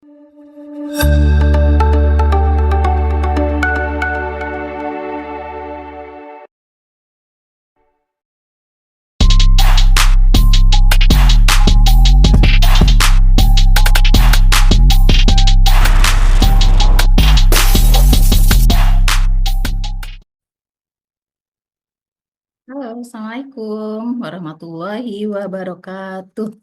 Halo, Assalamualaikum warahmatullahi wabarakatuh.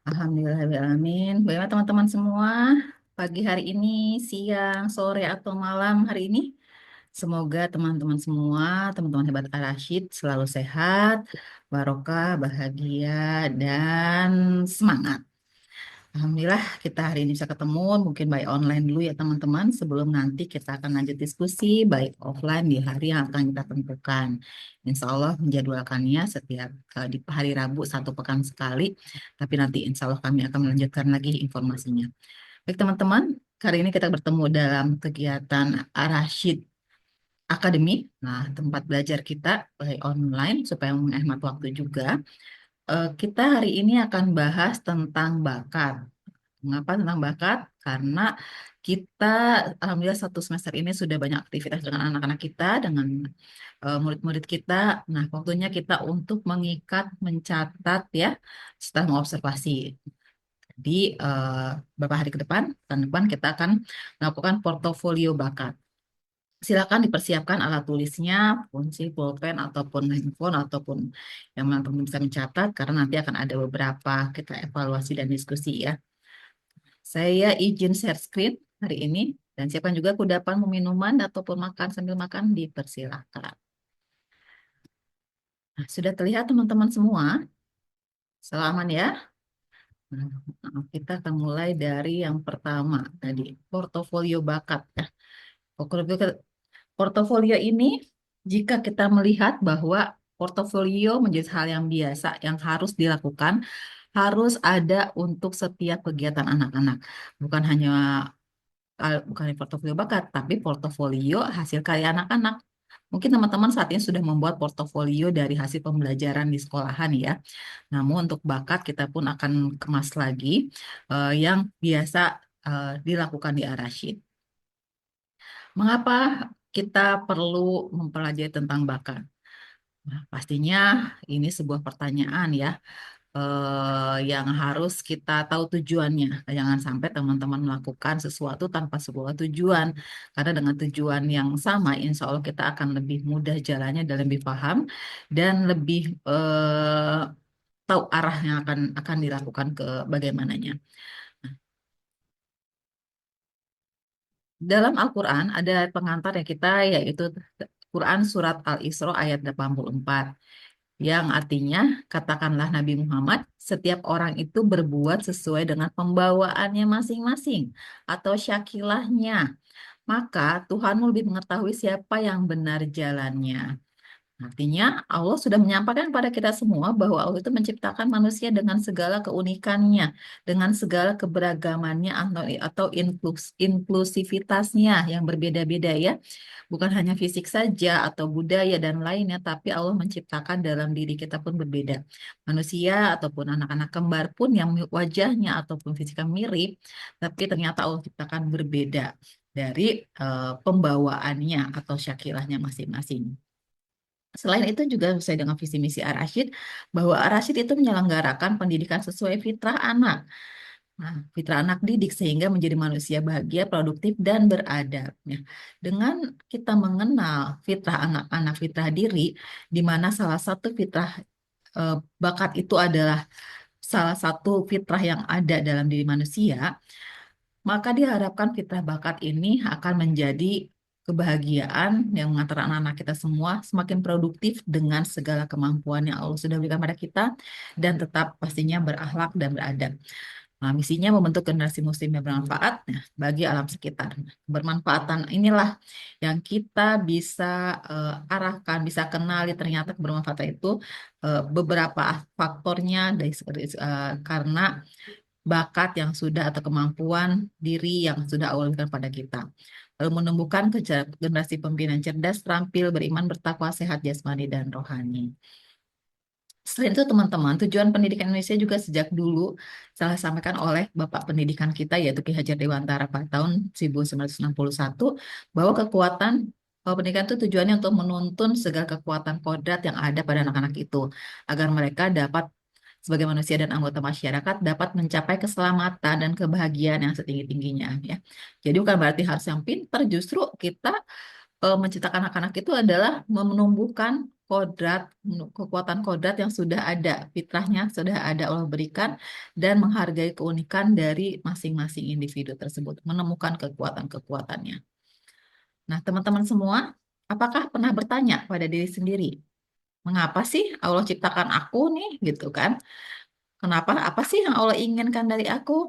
Alhamdulillahirrahmanirrahim. Bagaimana teman-teman semua? Pagi hari ini, siang, sore, atau malam hari ini? Semoga teman-teman semua, teman-teman hebat Arasyid selalu sehat, barokah, bahagia, dan semangat. Alhamdulillah kita hari ini bisa ketemu, mungkin by online dulu ya teman-teman, sebelum nanti kita akan lanjut diskusi baik offline di hari yang akan kita tentukan. Insya Allah menjadwalkannya setiap di hari Rabu satu pekan sekali, tapi nanti insya Allah kami akan melanjutkan lagi informasinya. Baik teman-teman, hari ini kita bertemu dalam kegiatan Arasyid Academy, nah tempat belajar kita by online supaya menghemat waktu juga. Kita hari ini akan bahas tentang bakat. Mengapa tentang bakat? Karena kita, alhamdulillah satu semester ini sudah banyak aktivitas dengan anak-anak kita, dengan murid-murid kita. Nah, waktunya kita untuk mengikat, mencatat ya, setelah mengobservasi. Jadi, beberapa hari ke depan, tahun depan kita akan melakukan portofolio bakat. Silakan dipersiapkan alat tulisnya, punci, pulpen, ataupun handphone, ataupun yang teman-teman bisa mencatat, karena nanti akan ada beberapa kita evaluasi dan diskusi ya. Saya izin share screen hari ini dan siapkan juga kudapan minuman ataupun makan sambil makan dipersilakan. Nah, sudah terlihat teman-teman semua? Selamat ya. Nah, kita akan mulai dari yang pertama tadi, portofolio bakat ya. Portofolio ini jika kita melihat bahwa portofolio menjadi hal yang biasa yang harus dilakukan, harus ada untuk setiap kegiatan anak-anak. Bukan hanya bukan portofolio bakat, tapi portofolio hasil karya anak-anak. Mungkin teman-teman saat ini sudah membuat portofolio dari hasil pembelajaran di sekolahan ya. Namun untuk bakat kita pun akan kemas lagi yang biasa dilakukan di Arasyid. Mengapa kita perlu mempelajari tentang bakat? Nah, pastinya ini sebuah pertanyaan ya yang harus kita tahu tujuannya. Jangan sampai teman-teman melakukan sesuatu tanpa sebuah tujuan. Karena dengan tujuan yang sama, insya Allah kita akan lebih mudah jalannya dan lebih paham dan lebih tahu arah yang akan dilakukan ke bagaimananya. Dalam Al-Quran ada pengantar yang kita yaitu Quran Surat Al-Isra ayat 84. Yang artinya, katakanlah Nabi Muhammad, setiap orang itu berbuat sesuai dengan pembawaannya masing-masing atau syakilahnya. Maka Tuhanmu lebih mengetahui siapa yang benar jalannya. Artinya Allah sudah menyampaikan kepada kita semua bahwa Allah itu menciptakan manusia dengan segala keunikannya, dengan segala keberagamannya atau inklusivitasnya yang berbeda-beda ya. Bukan hanya fisik saja atau budaya dan lainnya, tapi Allah menciptakan dalam diri kita pun berbeda. Manusia ataupun anak-anak kembar pun yang wajahnya ataupun fisiknya mirip, tapi ternyata Allah ciptakan berbeda dari pembawaannya atau syakilahnya masing-masing. Selain itu juga sesuai dengan visi misi Ar-Rasyid, bahwa Ar-Rasyid itu menyelenggarakan pendidikan sesuai fitrah anak. Nah, fitrah anak didik sehingga menjadi manusia bahagia, produktif, dan beradab. Ya. Dengan kita mengenal fitrah anak-anak, fitrah diri, di mana salah satu fitrah bakat itu adalah salah satu fitrah yang ada dalam diri manusia, maka diharapkan fitrah bakat ini akan menjadi kebahagiaan yang mengantar anak-anak kita semua semakin produktif dengan segala kemampuan yang Allah sudah berikan pada kita dan tetap pastinya berakhlak dan beradab. Nah, misinya membentuk generasi muslim yang bermanfaat bagi alam sekitar. Bermanfaatan inilah yang kita bisa arahkan, bisa kenali ternyata kebermanfaatan itu beberapa faktornya karena bakat yang sudah atau kemampuan diri yang sudah Allah berikan pada kita. Lalu menumbuhkan generasi pimpinan cerdas, terampil, beriman, bertakwa, sehat jasmani dan rohani. Selain itu teman-teman, tujuan pendidikan Indonesia juga sejak dulu telah disampaikan oleh Bapak Pendidikan kita yaitu Ki Hajar Dewantara pada tahun 1961 bahwa pendidikan itu tujuannya untuk menuntun segala kekuatan kodrat yang ada pada anak-anak itu agar mereka dapat sebagai manusia dan anggota masyarakat dapat mencapai keselamatan dan kebahagiaan yang setinggi-tingginya ya. Jadi bukan berarti harus yang pintar, justru kita menciptakan anak-anak itu adalah menumbuhkan kekuatan kodrat yang sudah ada, fitrahnya sudah ada Allah berikan, dan menghargai keunikan dari masing-masing individu tersebut, menemukan kekuatan-kekuatannya. Nah, teman-teman semua, apakah pernah bertanya pada diri sendiri, mengapa sih Allah ciptakan aku nih, gitu kan? Kenapa? Apa sih yang Allah inginkan dari aku?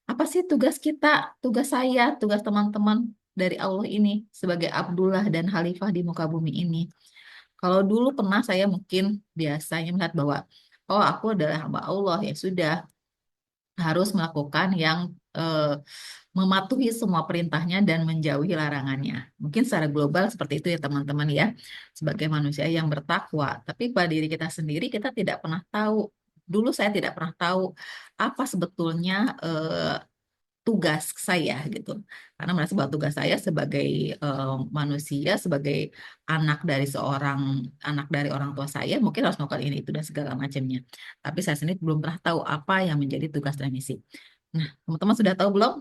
Apa sih tugas kita, tugas saya, tugas teman-teman dari Allah ini sebagai Abdullah dan Khalifah di muka bumi ini? Kalau dulu pernah saya mungkin biasanya melihat bahwa, oh aku adalah hamba Allah, ya sudah harus melakukan yang eh, mematuhi semua perintahnya dan menjauhi larangannya. Mungkin secara global seperti itu ya teman-teman ya, sebagai manusia yang bertakwa. Tapi pada diri kita sendiri kita tidak pernah tahu. Dulu saya tidak pernah tahu apa sebetulnya tugas saya gitu. Karena merasa bahwa tugas saya sebagai manusia, sebagai anak dari orang tua saya, mungkin harus melakukan ini itu dan segala macamnya. Tapi saya sendiri belum pernah tahu apa yang menjadi tugas dan misi. Nah, teman-teman sudah tahu belum?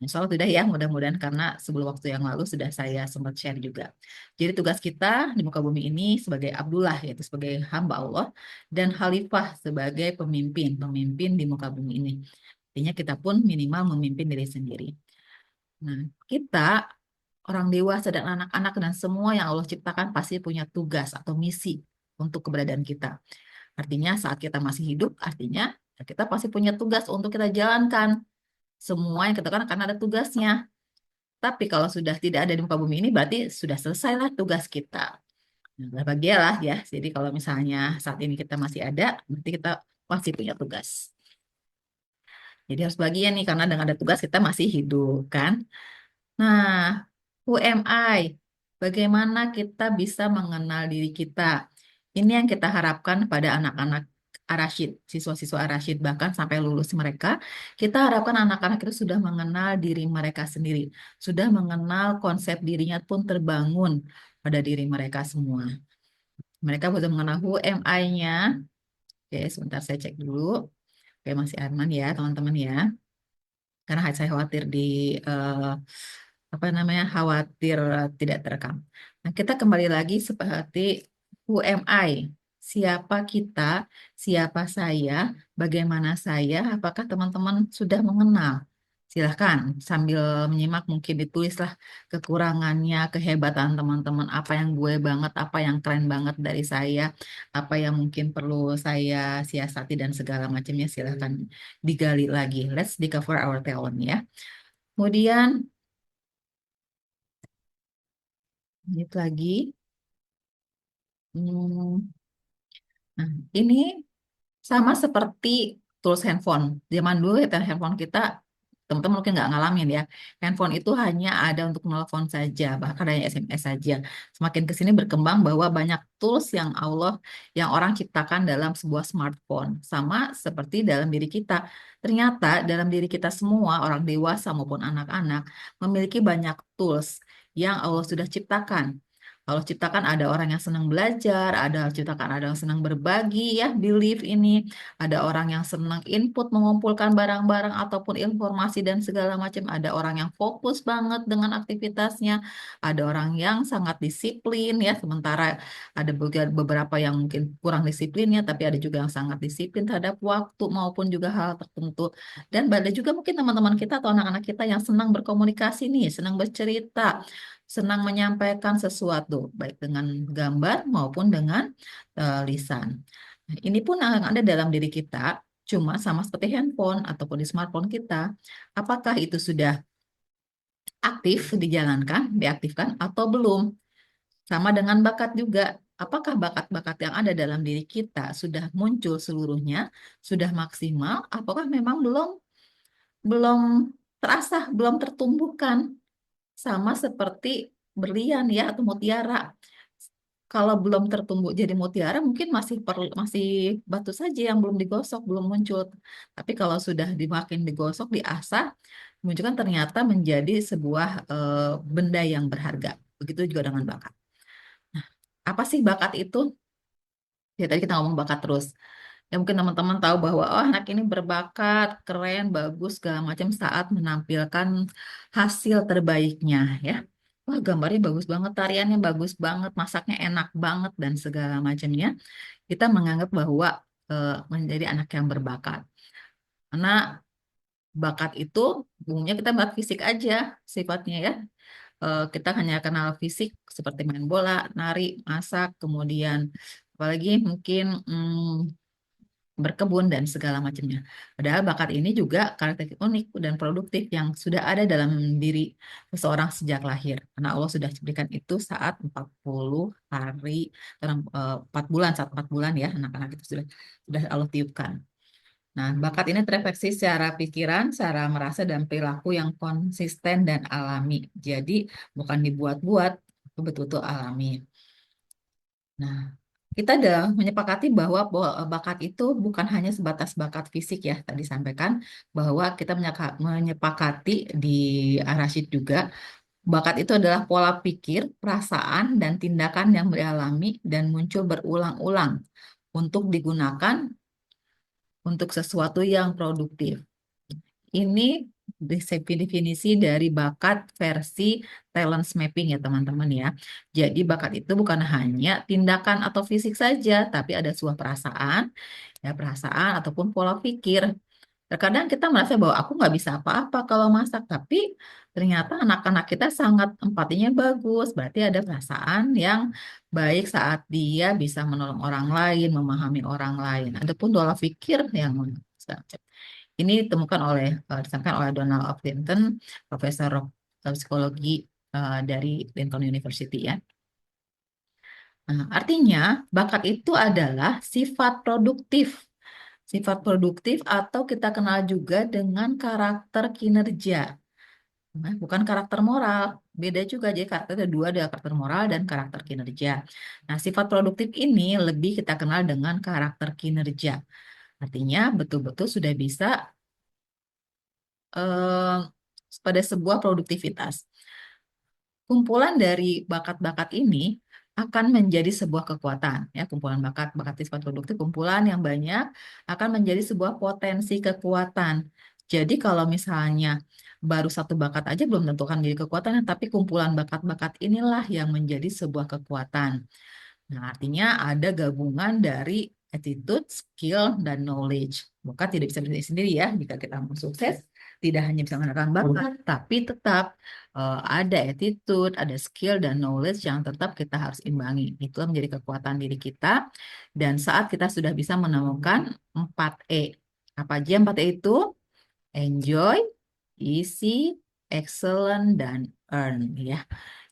Insya Allah sudah ya, mudah-mudahan karena sebelum waktu yang lalu sudah saya sempat share juga. Jadi tugas kita di muka bumi ini sebagai Abdullah, yaitu sebagai hamba Allah, dan Khalifah sebagai pemimpin di muka bumi ini. Artinya kita pun minimal memimpin diri sendiri. Nah, kita orang dewasa dan anak-anak dan semua yang Allah ciptakan pasti punya tugas atau misi untuk keberadaan kita. Artinya saat kita masih hidup, artinya kita pasti punya tugas untuk kita jalankan. Semua yang kita lakukan akan ada tugasnya. Tapi kalau sudah tidak ada di muka bumi ini, berarti sudah selesailah tugas kita. Nah, berbahagialah ya. Jadi kalau misalnya saat ini kita masih ada, berarti kita masih punya tugas. Jadi harus bahagia nih, karena dengan ada tugas kita masih hidup kan. Nah, who am I? Bagaimana kita bisa mengenal diri kita? Ini yang kita harapkan pada anak-anak Arasyid, siswa-siswa Arasyid, bahkan sampai lulus mereka, kita harapkan anak-anak itu sudah mengenal diri mereka sendiri, sudah mengenal konsep dirinya pun terbangun pada diri mereka semua. Mereka sudah mengenal who am I-nya. Oke, sebentar saya cek dulu. Oke, masih aman ya, teman-teman ya. Karena saya khawatir eh, apa namanya khawatir tidak terekam. Nah, kita kembali lagi seperti who am I? Siapa kita? Siapa saya? Bagaimana saya? Apakah teman-teman sudah mengenal? Silahkan sambil menyimak mungkin ditulislah kekurangannya, kehebatan teman-teman, apa yang gue banget, apa yang keren banget dari saya, apa yang mungkin perlu saya siasati dan segala macamnya silahkan digali lagi. Let's discover our talent ya. Kemudian lanjut lagi. Hmm, Nah, ini sama seperti tools handphone. Zaman dulu ya handphone kita, teman-teman mungkin nggak ngalamin ya. Handphone itu hanya ada untuk telepon saja, bahkan hanya SMS saja. Semakin ke sini berkembang bahwa banyak tools yang orang ciptakan dalam sebuah smartphone. Sama seperti dalam diri kita. Ternyata dalam diri kita semua, orang dewasa maupun anak-anak, memiliki banyak tools yang Allah sudah ciptakan. Kalau ciptakan ada orang yang senang belajar, ada yang senang berbagi ya, belief ini, ada orang yang senang input mengumpulkan barang-barang ataupun informasi dan segala macam, ada orang yang fokus banget dengan aktivitasnya, ada orang yang sangat disiplin ya, sementara ada beberapa yang mungkin kurang disiplinnya, tapi ada juga yang sangat disiplin terhadap waktu maupun juga hal tertentu. Dan ada juga mungkin teman-teman kita atau anak-anak kita yang senang berkomunikasi nih, senang bercerita, senang menyampaikan sesuatu, baik dengan gambar maupun dengan lisan. Nah, ini pun yang ada dalam diri kita, cuma sama seperti handphone ataupun di smartphone kita. Apakah itu sudah aktif dijalankan, diaktifkan atau belum? Sama dengan bakat juga. Apakah bakat-bakat yang ada dalam diri kita sudah muncul seluruhnya, sudah maksimal, apakah memang belum belum terasa, belum tertumbuhkan? Sama seperti berlian ya atau mutiara. kalau belum tertumbuh jadi mutiara mungkin masih batu saja yang belum digosok, belum muncul. Tapi kalau sudah dimakin digosok, diasah, menunjukkan ternyata menjadi sebuah benda yang berharga. Begitu juga dengan bakat. Apa sih bakat itu? Ya tadi kita ngomong bakat terus. Ya mungkin teman-teman tahu bahwa oh anak ini berbakat, keren, bagus segala macam saat menampilkan hasil terbaiknya ya. Wah, gambarnya bagus banget, tariannya bagus banget, masaknya enak banget dan segala macamnya. Kita menganggap bahwa menjadi anak yang berbakat. Karena bakat itu umumnya kita bakat fisik aja sifatnya ya. Kita hanya kenal fisik seperti main bola, nari, masak, kemudian apalagi mungkin berkebun dan segala macamnya. Padahal bakat ini juga karakteristik unik dan produktif yang sudah ada dalam diri seseorang sejak lahir. Karena Allah sudah berikan itu saat 40 hari, 4 bulan, saat 4 bulan ya, anak-anak itu sudah Allah tiupkan. Nah, bakat ini terefleksi secara pikiran, secara merasa dan perilaku yang konsisten dan alami. Jadi, bukan dibuat-buat, itu betul-betul alami. Nah, kita udah menyepakati bahwa bakat itu bukan hanya sebatas bakat fisik ya, tadi sampaikan bahwa kita menyepakati di Arasyid juga, bakat itu adalah pola pikir, perasaan, dan tindakan yang dialami dan muncul berulang-ulang untuk digunakan untuk sesuatu yang produktif. Ini definisi dari bakat versi talent mapping ya teman-teman ya. Jadi bakat itu bukan hanya tindakan atau fisik saja, tapi ada sebuah perasaan, ya perasaan ataupun pola pikir. Terkadang kita merasa bahwa aku nggak bisa apa-apa kalau masak, tapi ternyata anak-anak kita sangat empatinya bagus. Berarti ada perasaan yang baik saat dia bisa menolong orang lain, memahami orang lain. Adapun pola pikir yang ini disampaikan oleh Donald of Linton, Profesor Psikologi dari Lincoln University ya. Nah, artinya bakat itu adalah sifat produktif. Sifat produktif atau kita kenal juga dengan karakter kinerja. Nah, bukan karakter moral. Beda juga, jadi karakter ada dua, ada karakter moral dan karakter kinerja. Nah, sifat produktif ini lebih kita kenal dengan karakter kinerja. Artinya betul-betul sudah bisa eh, pada sebuah produktivitas. Kumpulan dari bakat-bakat ini akan menjadi sebuah kekuatan ya, kumpulan bakat sifat produktif, kumpulan yang banyak akan menjadi sebuah potensi kekuatan. Jadi kalau misalnya baru satu bakat aja belum tentu akan menjadi kekuatan, tapi kumpulan bakat-bakat inilah yang menjadi sebuah kekuatan. Nah, artinya ada gabungan dari attitude, skill, dan knowledge. Bukan tidak bisa berdiri sendiri ya. Jika kita mau sukses, tidak hanya bisa menggunakan bakat, tapi tetap ada attitude, ada skill, dan knowledge yang tetap kita harus imbangi. Itu menjadi kekuatan diri kita. Dan saat kita sudah bisa menemukan 4E. Apa aja 4E itu? Enjoy, easy, excellent, dan earn ya.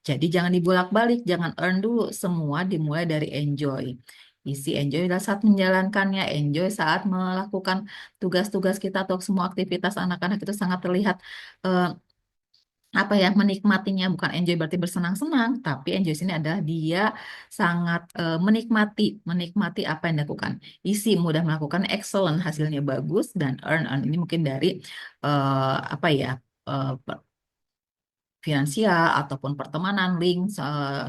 Jadi jangan dibolak-balik, jangan earn dulu. Semua dimulai dari enjoy. Isi enjoy adalah saat menjalankannya, enjoy saat melakukan tugas-tugas kita atau semua aktivitas anak-anak itu sangat terlihat eh, apa ya menikmatinya. Bukan enjoy berarti bersenang-senang, tapi enjoy sini adalah dia sangat menikmati apa yang dilakukan. Isi mudah melakukan, excellent hasilnya bagus, dan earn ini mungkin dari apa ya eh, finansial ataupun pertemanan, link,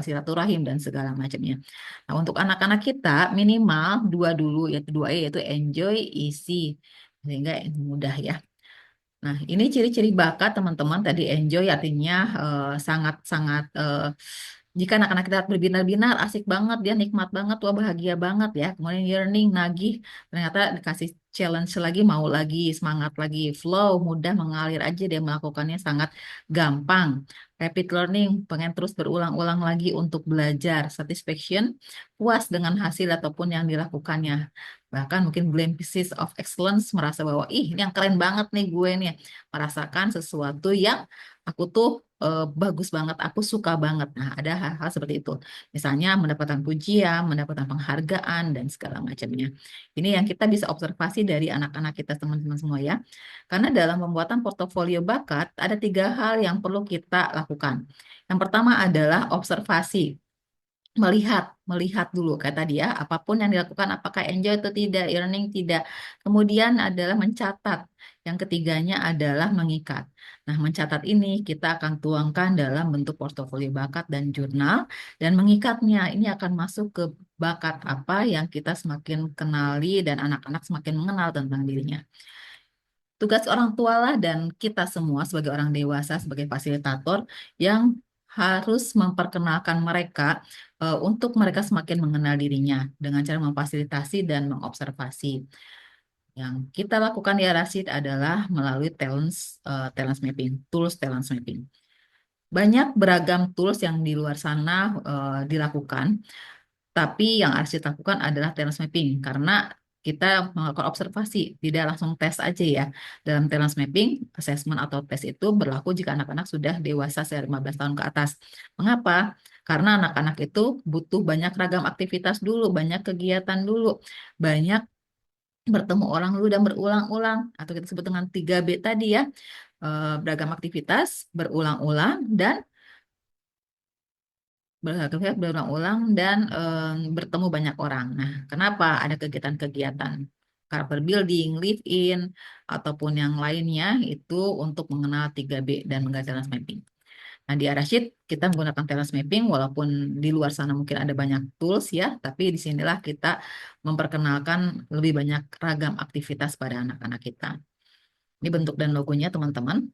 silaturahim dan segala macamnya. Nah, untuk anak-anak kita minimal dua dulu yaitu dua E yaitu enjoy, isi sehingga mudah ya. Nah, ini ciri-ciri bakat teman-teman. Tadi enjoy artinya sangat-sangat jika anak-anak kita berbinar-binar, asik banget, dia nikmat banget, wah bahagia banget ya. Kemudian yearning, nagih, ternyata dikasih challenge lagi, mau lagi, semangat lagi, flow, mudah mengalir aja dia melakukannya sangat gampang. Rapid learning, pengen terus berulang-ulang lagi untuk belajar. Satisfaction, puas dengan hasil ataupun yang dilakukannya. Bahkan mungkin glimpses of excellence, merasa bahwa, ih ini yang keren banget nih gue nih. Merasakan sesuatu yang aku tuh bagus banget, aku suka banget. Nah, ada hal-hal seperti itu. Misalnya mendapatkan pujian, mendapatkan penghargaan, dan segala macamnya. Ini yang kita bisa observasi dari anak-anak kita, teman-teman semua ya. Karena dalam pembuatan portofolio bakat, ada 3 hal yang perlu kita lakukan. Yang pertama adalah observasi. Melihat melihat dulu kayak tadi ya, apapun yang dilakukan apakah enjoy atau tidak, earning tidak. Kemudian adalah mencatat. Yang ketiganya adalah mengikat. Nah, mencatat ini kita akan tuangkan dalam bentuk portofolio bakat dan jurnal dan mengikatnya ini akan masuk ke bakat apa yang kita semakin kenali dan anak-anak semakin mengenal tentang dirinya. Tugas orang tua lah dan kita semua sebagai orang dewasa, sebagai fasilitator yang harus memperkenalkan mereka untuk mereka semakin mengenal dirinya dengan cara memfasilitasi dan mengobservasi. Yang kita lakukan di Arasid adalah melalui talents mapping, tools talents mapping. Banyak beragam tools yang di luar sana dilakukan, tapi yang harus lakukan adalah talent mapping karena kita melakukan observasi, tidak langsung tes aja ya. Dalam talent mapping, assessment atau tes itu berlaku jika anak-anak sudah dewasa 15 tahun ke atas. Mengapa? Karena anak-anak itu butuh banyak ragam aktivitas dulu, banyak kegiatan dulu, banyak bertemu orang dulu dan berulang-ulang atau kita sebut dengan 3B tadi ya. Beragam aktivitas, berulang-ulang dan berulang-ulang dan bertemu banyak orang. Nah, kenapa ada kegiatan-kegiatan karakter building, live in, ataupun yang lainnya itu untuk mengenal 3B dan menggali talent mapping. Nah, di Arashid kita menggunakan talent mapping walaupun di luar sana mungkin ada banyak tools ya, tapi di sinilah kita memperkenalkan lebih banyak ragam aktivitas pada anak-anak kita. Ini bentuk dan logonya teman-teman.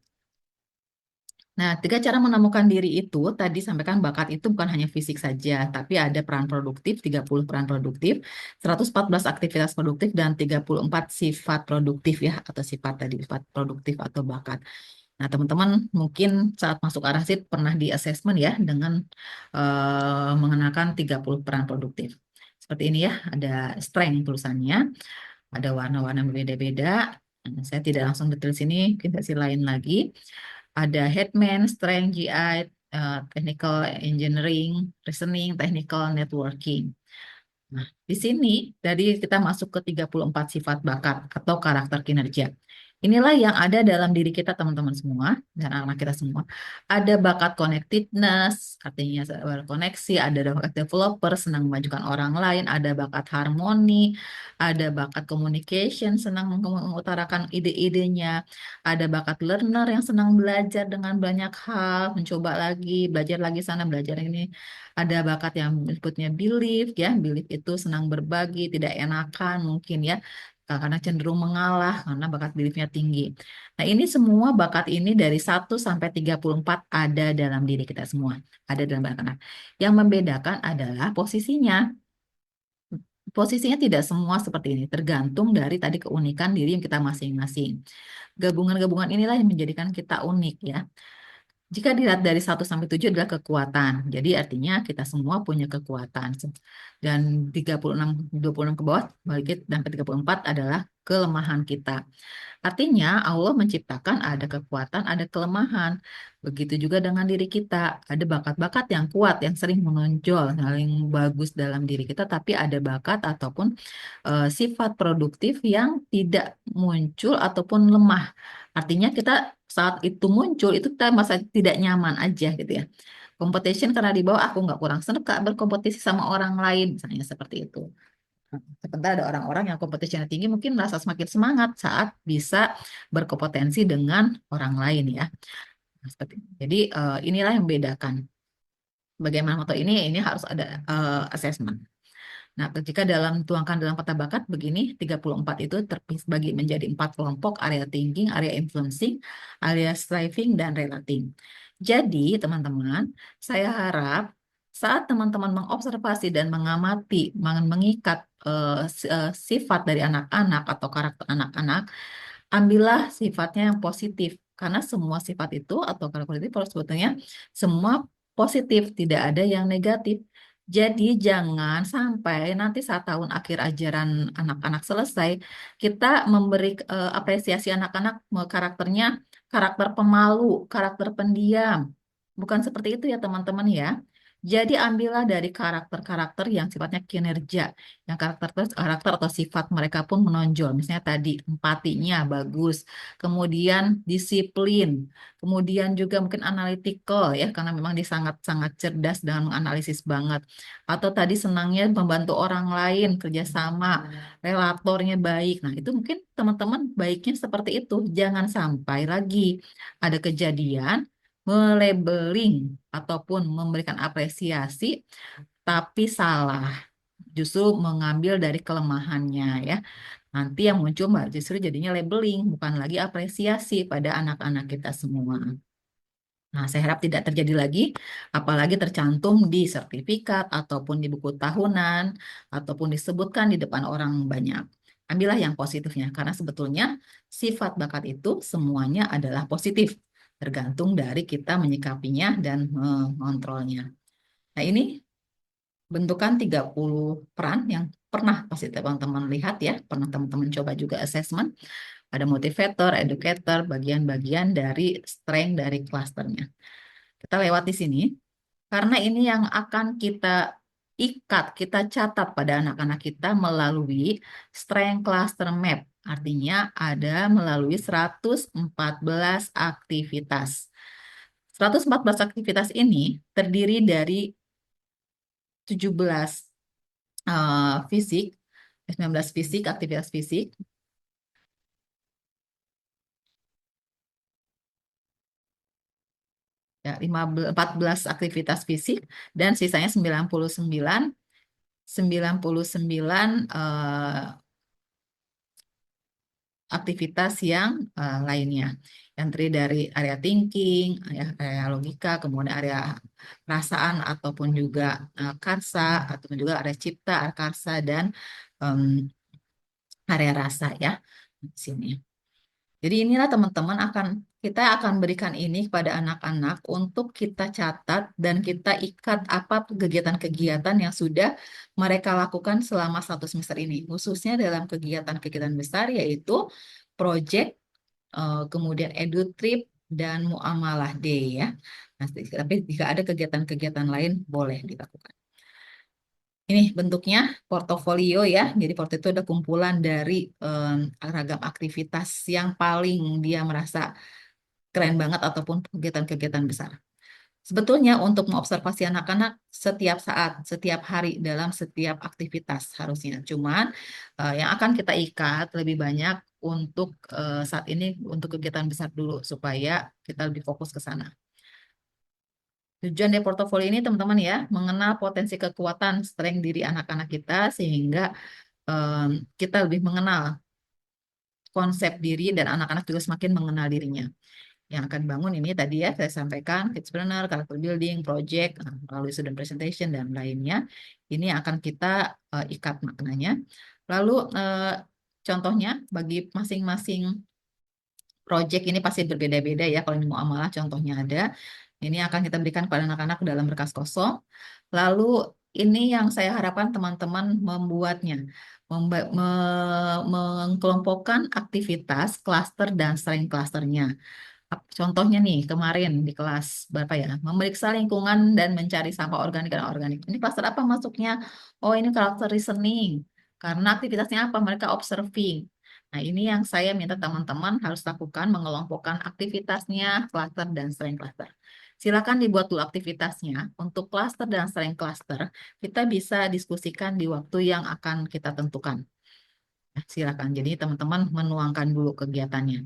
Nah, tiga cara menemukan diri itu tadi sampaikan bakat itu bukan hanya fisik saja, tapi ada peran produktif, 30 peran produktif, 114 aktivitas produktif, dan 34 sifat produktif ya, atau sifat tadi, sifat produktif atau bakat. Nah, teman-teman mungkin saat masuk Arasid pernah di assessment ya, dengan mengenakan 30 peran produktif. Seperti ini ya, ada strength tulisannya, ada warna-warna berbeda-beda. Nah, saya tidak langsung detail sini, kita sih lain lagi. Ada Headman, Strength, GI, Technical Engineering, Reasoning, Technical Networking. Nah, di sini dari kita masuk ke 34 sifat bakat atau karakter kinerja. Inilah yang ada dalam diri kita teman-teman semua dan anak-anak kita semua. Ada bakat connectedness, artinya berkoneksi, ada bakat developer, senang memajukan orang lain, ada bakat harmoni, ada bakat communication, senang mengutarakan ide-idenya, ada bakat learner yang senang belajar dengan banyak hal, mencoba lagi, belajar lagi sana, belajar ini. Ada bakat yang disebutnya belief, ya, belief itu senang berbagi, tidak enakan mungkin ya, karena cenderung mengalah karena bakat beliefnya tinggi. Nah, ini semua bakat ini dari 1 sampai 34 ada dalam diri kita semua, ada dalam anak-anak. Yang membedakan adalah posisinya. Posisinya tidak semua seperti ini, tergantung dari tadi keunikan diri yang kita masing-masing. Gabungan-gabungan inilah yang menjadikan kita unik ya. Jika dilihat dari 1 sampai 7 adalah kekuatan. Jadi artinya kita semua punya kekuatan. Dan 36, 26 ke bawah, balik dan ke 34 adalah kelemahan kita. Artinya Allah menciptakan ada kekuatan, ada kelemahan. Begitu juga dengan diri kita. Ada bakat-bakat yang kuat, yang sering menonjol, yang bagus dalam diri kita, tapi ada bakat ataupun sifat produktif yang tidak muncul ataupun lemah. Artinya kita saat itu muncul, itu kita masa tidak nyaman aja gitu ya. Competition karena di bawah aku nggak kurang senang Kak, berkompetisi sama orang lain, misalnya seperti itu. Sebentar ada orang-orang yang kompetisinya tinggi mungkin merasa semakin semangat saat bisa berkompetensi dengan orang lain ya. Nah, seperti itu. Jadi inilah yang membedakan. Bagaimana moto ini harus ada assessment. Nah, jika tuangkan dalam peta bakat begini, 34 itu terbagi menjadi 4 kelompok, area thinking, area influencing, area striving, dan relating. Jadi, teman-teman, saya harap saat teman-teman mengobservasi dan mengamati, mengikat sifat dari anak-anak atau karakter anak-anak, ambillah sifatnya yang positif. Karena semua sifat itu atau karakter itu sebetulnya semua positif, tidak ada yang negatif. Jadi jangan sampai nanti saat tahun akhir ajaran anak-anak selesai, kita memberi apresiasi anak-anak karakternya karakter pemalu, karakter pendiam. Bukan seperti itu ya teman-teman ya. Jadi ambillah dari karakter-karakter yang sifatnya kinerja, yang karakter atau sifat mereka pun menonjol. Misalnya tadi empatinya bagus, kemudian disiplin, kemudian juga mungkin analytical ya, karena memang dia sangat-sangat cerdas dan menganalisis banget. Atau tadi senangnya membantu orang lain, kerjasama, relatornya baik. Nah itu mungkin teman-teman baiknya seperti itu. Jangan sampai lagi ada kejadian melabeling ataupun memberikan apresiasi tapi salah, justru mengambil dari kelemahannya ya. Nanti yang muncul Mbak justru jadinya labeling, bukan lagi apresiasi pada anak-anak kita semua. Nah, saya harap tidak terjadi lagi, apalagi tercantum di sertifikat ataupun di buku tahunan ataupun disebutkan di depan orang banyak. Ambillah yang positifnya, karena sebetulnya sifat bakat itu semuanya adalah positif, tergantung dari kita menyikapinya dan mengontrolnya. Nah, ini bentukan 30 peran yang pernah pasti teman-teman lihat ya, pernah teman-teman coba juga assessment. Ada motivator, educator, bagian-bagian dari strength dari klasternya. Kita lewat di sini, karena ini yang akan kita ikat, kita catat pada anak-anak kita melalui strength cluster map. Artinya ada melalui 114 aktivitas. 114 aktivitas ini terdiri dari 17 fisik, 19 fisik, aktivitas fisik, ya, 14 aktivitas fisik, dan sisanya 99 aktivitas yang lainnya. Yang terdiri dari area thinking, area logika, kemudian area perasaan ataupun juga karsa, ataupun juga area cipta, area karsa, dan em, area rasa ya di sini. Jadi inilah teman-teman kita akan berikan ini kepada anak-anak untuk kita catat dan kita ikat apa kegiatan-kegiatan yang sudah mereka lakukan selama 1 semester ini, khususnya dalam kegiatan-kegiatan besar yaitu project, kemudian edu trip dan muamalah day ya. Nah, tapi jika ada kegiatan-kegiatan lain boleh dilakukan. Ini bentuknya portofolio ya. Jadi portofolio itu ada kumpulan dari ragam aktivitas yang paling dia merasa keren banget ataupun kegiatan-kegiatan besar. Sebetulnya untuk mengobservasi anak-anak setiap saat, setiap hari dalam setiap aktivitas harusnya. Cuman yang akan kita ikat lebih banyak untuk saat ini untuk kegiatan besar dulu supaya kita lebih fokus ke sana. Tujuan dari portofolio ini teman-teman ya, mengenal potensi kekuatan strength diri anak-anak kita sehingga kita lebih mengenal konsep diri dan anak-anak juga semakin mengenal dirinya. Yang akan bangun ini tadi ya saya sampaikan, Kidspreneur, character building, project, melalui student presentation dan lainnya. Ini akan kita ikat maknanya. Lalu contohnya bagi masing-masing project ini pasti berbeda-beda ya. Kalau ini muamalah contohnya ada. Ini akan kita berikan kepada anak-anak dalam berkas kosong. Lalu ini yang saya harapkan teman-teman membuatnya. Mengkelompokkan aktivitas, klaster, dan strength klasternya. Contohnya nih, kemarin di kelas berapa ya? Memeriksa lingkungan dan mencari sampah organik dan organik. Ini klaster apa masuknya? Oh, ini karakter listening. Karena aktivitasnya apa? Mereka observing. Nah, ini yang saya minta teman-teman harus lakukan, mengelompokkan aktivitasnya, klaster, dan strength cluster. Silakan dibuat dulu aktivitasnya. Untuk klaster dan strength cluster, kita bisa diskusikan di waktu yang akan kita tentukan. Nah, silakan. Jadi teman-teman menuangkan dulu kegiatannya.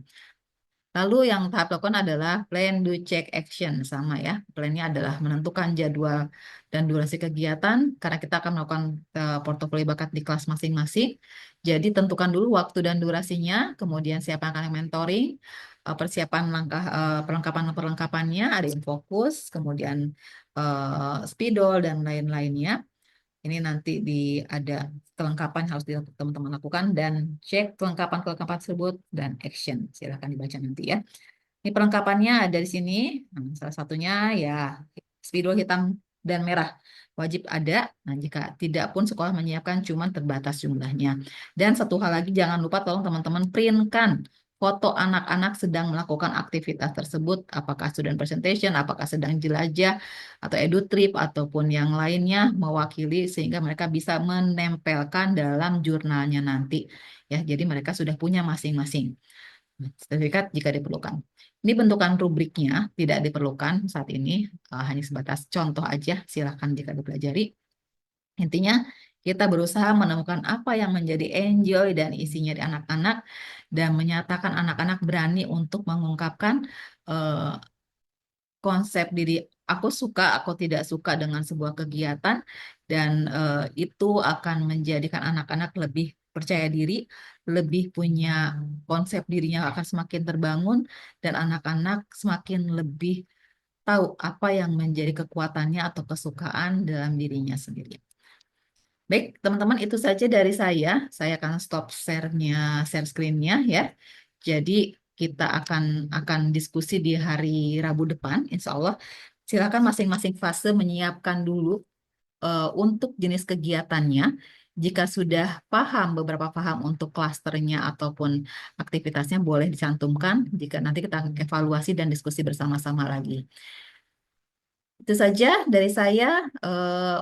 Lalu yang tahap lakukan adalah plan, do, check, action. Sama ya, plannya adalah menentukan jadwal dan durasi kegiatan, karena kita akan melakukan portofolio bakat di kelas masing-masing. Jadi tentukan dulu waktu dan durasinya, kemudian siapa yang akan mentoring, persiapan langkah perlengkapan-perlengkapannya, ada yang fokus, kemudian spidol, dan lain-lainnya. Ini nanti ada kelengkapan harus teman-teman lakukan dan cek kelengkapan-kelengkapan tersebut dan action. Silahkan dibaca nanti ya. Ini perlengkapannya ada di sini. Nah, salah satunya ya spidol hitam dan merah wajib ada. Nah, jika tidak pun sekolah menyiapkan cuman terbatas jumlahnya. Dan satu hal lagi jangan lupa tolong teman-teman printkan foto anak-anak sedang melakukan aktivitas tersebut, apakah student presentation, apakah sedang jelajah, atau edu trip, ataupun yang lainnya mewakili sehingga mereka bisa menempelkan dalam jurnalnya nanti. Ya, jadi mereka sudah punya masing-masing sertifikat jika diperlukan. Ini bentukan rubriknya tidak diperlukan saat ini, hanya sebatas contoh aja, silakan jika dipelajari. Intinya, kita berusaha menemukan apa yang menjadi enjoy dan isinya di anak-anak dan menyatakan anak-anak berani untuk mengungkapkan eh, konsep diri aku suka, aku tidak suka dengan sebuah kegiatan dan itu akan menjadikan anak-anak lebih percaya diri, lebih punya konsep dirinya akan semakin terbangun dan anak-anak semakin lebih tahu apa yang menjadi kekuatannya atau kesukaan dalam dirinya sendiri. Baik, teman-teman, itu saja dari saya. Saya akan stop share screen-nya ya. Jadi kita akan diskusi di hari Rabu depan, insya Allah. Silakan masing-masing fase menyiapkan dulu untuk jenis kegiatannya. Jika sudah paham, beberapa paham untuk klasternya ataupun aktivitasnya boleh dicantumkan. Jika nanti kita akan evaluasi dan diskusi bersama-sama lagi. Itu saja dari saya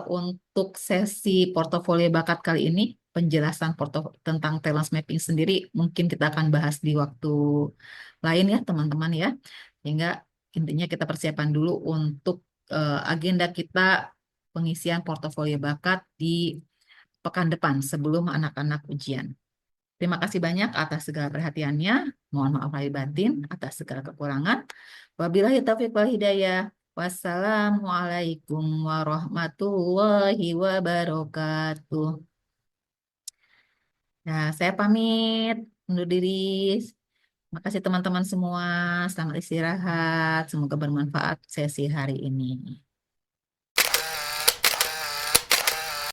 untuk sesi portofolio bakat kali ini. Penjelasan tentang talent mapping sendiri mungkin kita akan bahas di waktu lain ya teman-teman ya. Sehingga intinya kita persiapan dulu untuk agenda kita pengisian portofolio bakat di pekan depan sebelum anak-anak ujian. Terima kasih banyak atas segala perhatiannya. Mohon maaf lahir batin atas segala kekurangan. Wabillahi taufiq wal hidayah. Wassalamualaikum warahmatullahi wabarakatuh. Nah, saya pamit undur diri. Terima kasih teman-teman semua. Selamat istirahat. Semoga bermanfaat sesi hari ini.